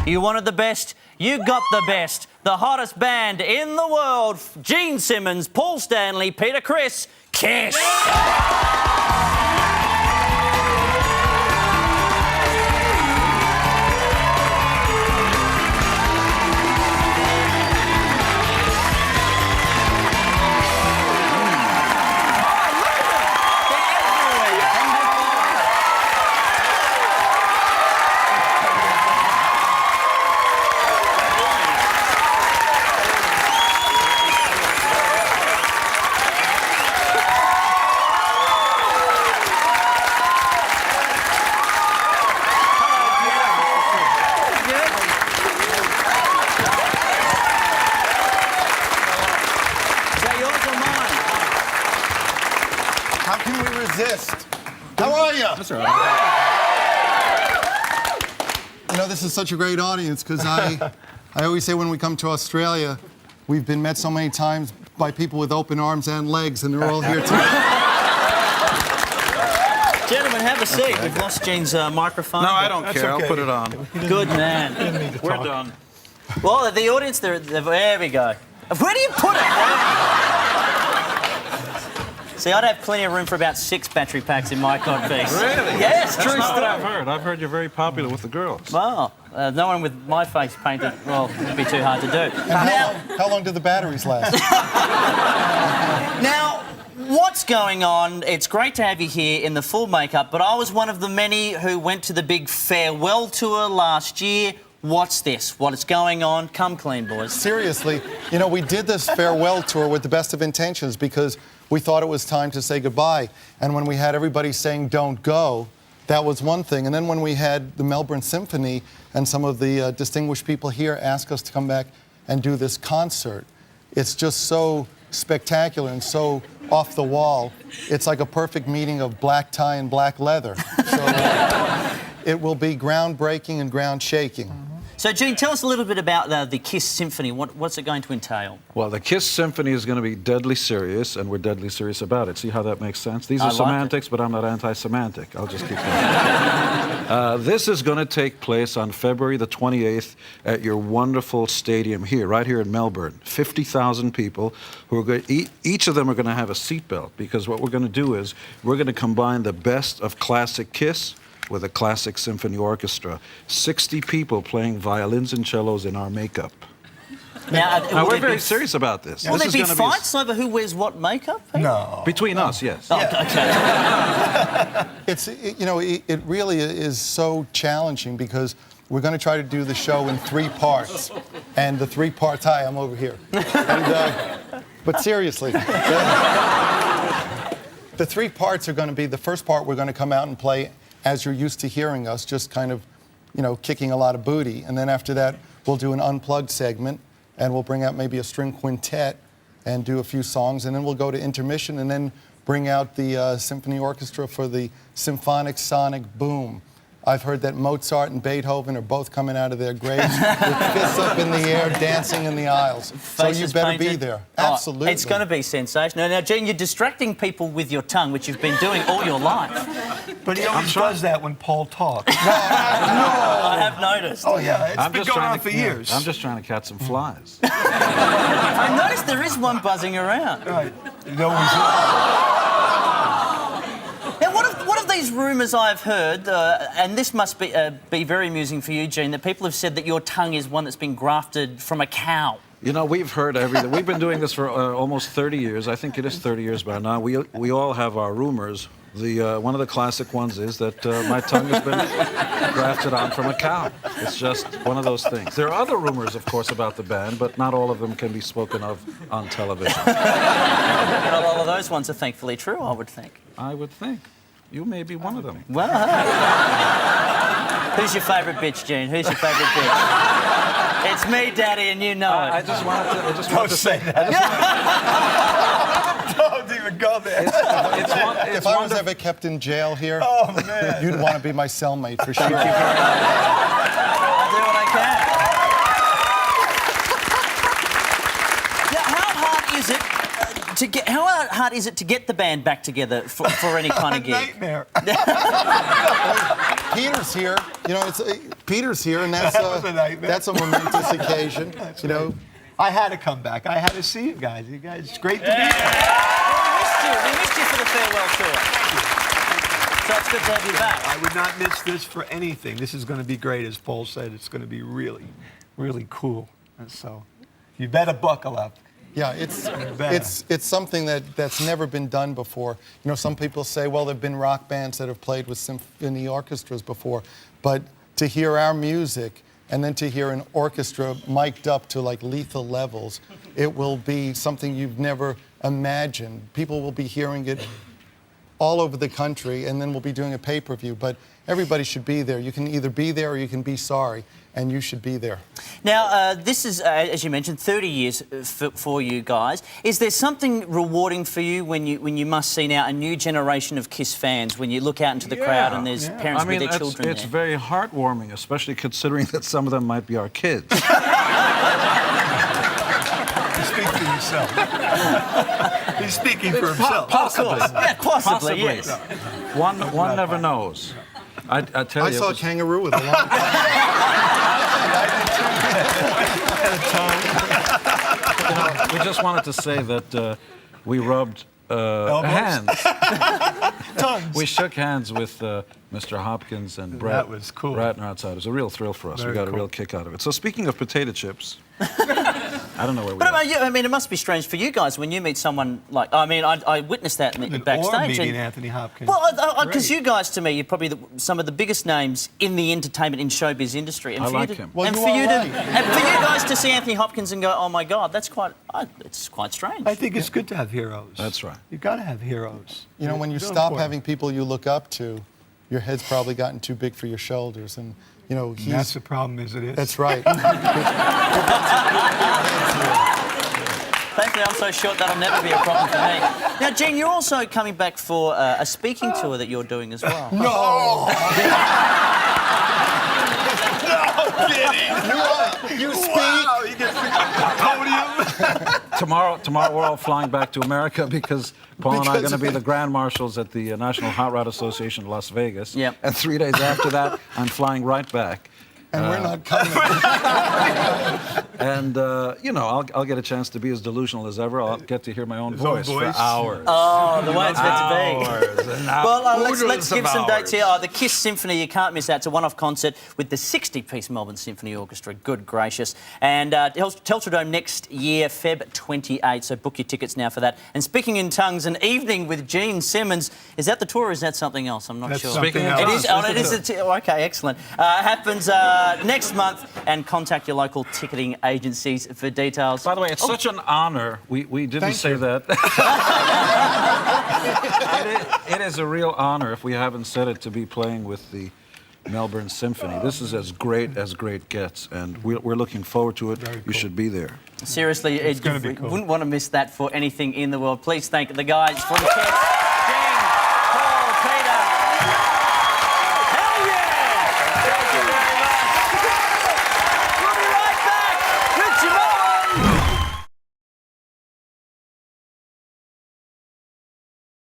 You wanted the best, you got the best. The hottest band in the world. Gene Simmons, Paul Stanley, Peter Criss, Kiss. How can we resist? How are you? That's all right. You know, this is such a great audience because I always say when we come to Australia, we've been met so many times by people with open arms and legs, and they're all here tonight. Gentlemen, have a seat. We've lost Gene's microphone. No, I don't care. okay. I'll put it on. Good man. We're done. Well, the audience, there we go. Where do you put it? See, I'd have plenty of room for about 6 battery packs in my codpiece. Really? Yes, That's true not story. what I've heard. I've heard you're very popular with the girls. Well, no one with my face painted, well, it'd be too hard to do. And how long do the batteries last? Now, what's going on? It's great to have you here in the full makeup, but I was one of the many who went to the big farewell tour last year. What's this? What is going on? Come clean, boys. Seriously, you know, we did this farewell tour with the best of intentions because we thought it was time to say goodbye. And when we had everybody saying don't go, that was one thing. And then when we had the Melbourne Symphony and some of the distinguished people here ask us to come back and do this concert, it's just so spectacular and so off the wall. It's like a perfect meeting of black tie and black leather. So it will be groundbreaking and ground shaking. So, Gene, tell us a little bit about the Kiss Symphony. What's it going to entail? Well, the Kiss Symphony is going to be deadly serious, and we're deadly serious about it. See how that makes sense? These are like semantics, but I'm not anti-semantic. I'll just keep going. This is going to take place on February the 28th at your wonderful stadium here, right here in Melbourne. 50,000 people who are going to, each of them are going to have a seatbelt, because what we're going to do is we're going to combine the best of classic Kiss with a classic symphony orchestra. 60 people playing violins and cellos in our makeup. Now, We're very serious about this. Will This there is be gonna fights over who wears what makeup? No. Between us, yes. Oh, okay. It really is so challenging because we're going to try to do the show in 3 parts. And the 3 parts, hi, I'm over here. But seriously, the 3 parts are going to be, the first part we're going to come out and play as you're used to hearing us, just kind of, you know, kicking a lot of booty. And then after that, we'll do an unplugged segment, and we'll bring out maybe a string quintet and do a few songs, and then we'll go to intermission and then bring out the symphony orchestra for the symphonic sonic boom. I've heard that Mozart and Beethoven are both coming out of their graves with fists up in the air, dancing in the aisles. So you better be there. Absolutely. It's going to be sensational. Now, Gene, you're distracting people with your tongue, which you've been doing all your life. But he always does that when Paul talks. I have noticed. Oh, yeah. It's I'm been just going trying on for years. I'm just trying to catch some flies. I noticed there is one buzzing around. Right. No one's... Now, what of these rumours I've heard, and this must be very amusing for you, Gene, that people have said that your tongue is one that's been grafted from a cow. You know, we've heard everything. We've been doing this for almost 30 years. I think it is 30 years by now. We all have our rumors. One of the classic ones is that my tongue has been grafted on from a cow. It's just one of those things. There are other rumors, of course, about the band, but not all of them can be spoken of on television. Well, all of those ones are thankfully true, I would think. I would think. You may be one of them. Well, who's your favourite bitch, Gene? Who's your favourite bitch? It's me, Daddy, and you know it. I just wanted to Don't say that. Don't even go there. If I was ever kept in jail here, Oh, man. you'd want to be my cellmate for sure. I'll do what I can. Now, how hard is it to get the band back together for any kind of gig? Nightmare. Peter's here. You know, Peter's here, and that's That was a nightmare. that's a momentous occasion. You know, I had to come back. I had to see you guys. You guys, it's great to be here. We missed you for the farewell tour. So it's good to have you back. I would not miss this for anything. This is going to be great, as Paul said. It's going to be really, really cool. And so, you better buckle up. yeah, it's something that's never been done before. You know, some people say, well, there've been rock bands that have played with symphony orchestras before, but to hear our music and then to hear an orchestra mic'd up to like lethal levels, it will be something you've never imagined. People will be hearing it all over the country, and then we'll be doing a pay-per-view. But everybody should be there. You can either be there or you can be sorry, and you should be there. Now, this is, as you mentioned, 30 years for you guys. Is there something rewarding for you when you must see now a new generation of KISS fans, when you look out into the crowd and there's parents with their children it's there? very heartwarming, especially considering that some of them might be our kids. Speak for yourself. He's speaking for himself. Possibly. Yeah, possibly, yes. One never knows. I tell I you, saw a kangaroo with a long we just wanted to say that we rubbed Elbows? hands. Tongues. We shook hands with Mr. Hopkins and Brett. That was cool. Ratner outside. It was a real thrill for us. Very We got a cool. real kick out of it. So speaking of potato chips, I don't know where we But are. I mean, it must be strange for you guys when you meet someone like. I mean, I witnessed that Or backstage. meeting and- Anthony Hopkins. Well, because Great. you guys, to me, you're probably some of the biggest names in the entertainment, in showbiz industry. And I for you like to, him. Well, and you for are you right. and for you guys to see Anthony Hopkins and go, oh my God, that's quite, it's quite strange. I think it's good to have heroes. That's right. You got to have heroes. You know, when you They're stop important. having people you look up to, your head's probably gotten too big for your shoulders. And, you know, And that's the problem, is it is. That's right. Thankfully, I'm so short that'll never be a problem for me. Now, Gene, you're also coming back for a speaking tour that you're doing as well. No! You speak? Wow, you get the podium. Tomorrow we're all flying back to America because Paul and I are going to be the Grand Marshals at the National Hot Rod Association in Las Vegas. Yep. And 3 days after that, I'm flying right back. And we're not coming. And, you know, I'll get a chance to be as delusional as ever. I'll get to hear my own His own voice voice. for hours. Oh, the way it's meant to be. Hours and Well, let's oodles give of some dates here. hours. Oh, the KISS Symphony, you can't miss that. It's a one-off concert with the 60-piece Melbourne Symphony Orchestra. Good gracious. And Telstra Dome next year, Feb 28. So book your tickets now for that. And Speaking in Tongues, an evening with Gene Simmons. Is that the tour or is that something else? I'm not That's sure. something Speaking in else. It is. tongues. Oh, it is. Okay, excellent. Happens next month, and contact your local ticketing agencies for details. By the way, it's such an honor. We didn't Thank say you. that. it is a real honor, if we haven't said it, to be playing with the Melbourne Symphony. This is as great gets, and we're looking forward to it. Very You cool. should be there. Seriously, It's gonna be you cool. wouldn't want to miss that for anything in the world. Please thank the guys from KISS.